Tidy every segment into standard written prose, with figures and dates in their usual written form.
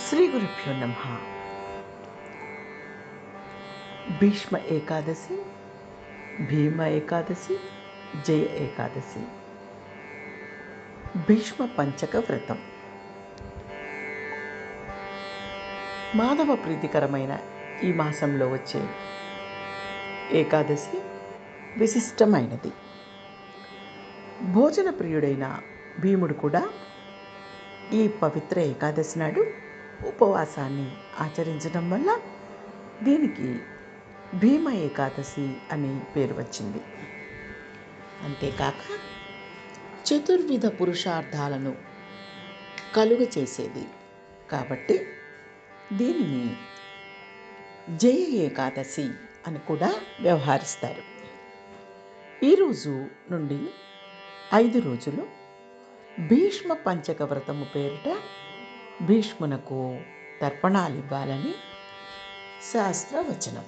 శ్రీ గురుభ్యో నమః. భీష్మ ఏకాదశి, భీమ ఏకాదశి, జయ ఏకాదశి, భీష్మ పంచక వ్రతం. మాధవ ప్రీతికరమైన ఈ మాసంలో వచ్చే ఏకాదశి విశిష్టమైనది. భోజన ప్రియుడైన భీముడు కూడా ఈ పవిత్ర ఏకాదశి నాడు ఉపవాసాన్ని ఆచరించడం వల్ల దీనికి భీమ ఏకాదశి అని పేరు వచ్చింది. అంతేకాక చతుర్విధ పురుషార్థాలను కలుగ చేసేది కాబట్టి దీనిని జయ ఏకాదశి అని కూడా వ్యవహరిస్తారు. ఈరోజు నుండి 5 రోజులు భీష్మ పంచక వ్రతము పేరిట భీష్మునకు తర్పణాలు ఇవ్వాలని శాస్త్రవచనం.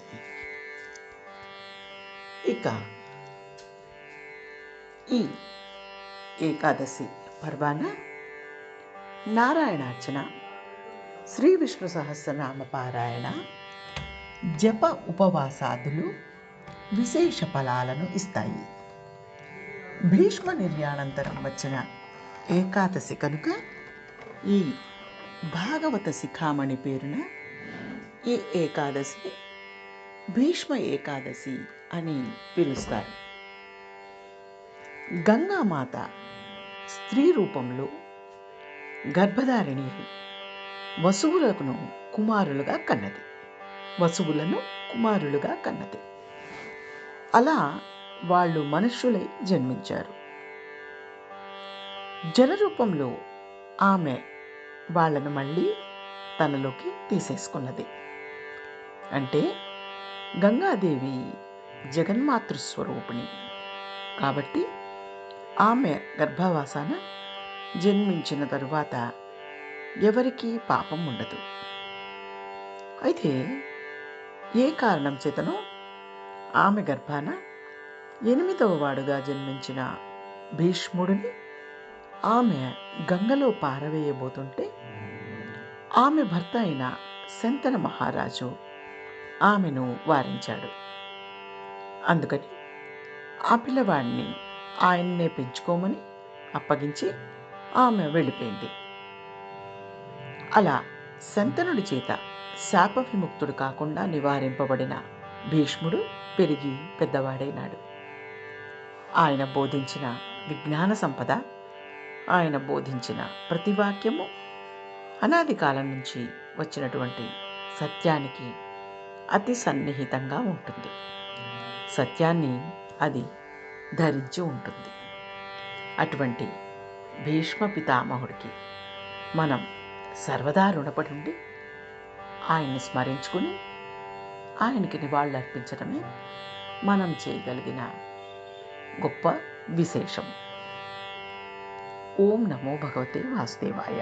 ఇక ఈ ఏకాదశి పర్వాన నారాయణార్చన, శ్రీ విష్ణు సహస్రనామ పారాయణ, జప ఉపవాసాదులు విశేష ఫలాలను ఇస్తాయి. భీష్మ నిర్యాణంతరం వచ్చిన ఏకాదశి కనుక ఈ భాగవత శిఖామణి పేరున ఈ ఏకాదశి భీష్మ ఏకాదశి అని పిలుస్తారు. గంగామాత స్త్రీ రూపంలో గర్భధారిణి వసువులను కుమారులుగా కన్నది. అలా వాళ్ళు మనుష్యులై జన్మించారు. జలరూపంలో ఆమె వాళ్ళను మళ్ళీ తనలోకి తీసేసుకున్నది. అంటే గంగాదేవి జగన్మాతృస్వరూపిణి కాబట్టి ఆమె గర్భవాసాన జన్మించిన తరువాత ఎవరికీ పాపం ఉండదు. అయితే ఏ కారణం చేతనో ఆమె గర్భాన 8వ వాడుగా జన్మించిన భీష్ముడిని ఆమె గంగలో పారవేయబోతుంటే ఆమె భర్త అయిన శంతన మహారాజు ఆమెను వారించాడు. అందుకని ఆ పిల్లవాడిని ఆయన్నే పెంచుకోమని అప్పగించి ఆమె వెళ్ళిపోయింది. అలా శంతనుడి చేత శాప విముక్తుడు కాకుండా నివారింపబడిన భీష్ముడు పెరిగి పెద్దవాడైనాడు. ఆయన బోధించిన విజ్ఞాన సంపద, ఆయన బోధించిన ప్రతి వాక్యము అనాది కాలం నుంచి వచ్చినటువంటి సత్యానికి అతి సన్నిహితంగా ఉంటుంది. సత్యాన్ని అది ధరించి ఉంటుంది. అటువంటి భీష్మ పితామహుడికి మనం సర్వదా రుణపడి ఉండి ఆయన్ని స్మరించుకుని ఆయనకి నివాళులు అర్పించడమే మనం చేయగలిగిన గొప్ప విశేషం. ఓం నమో భగవతే వాసుదేవాయ.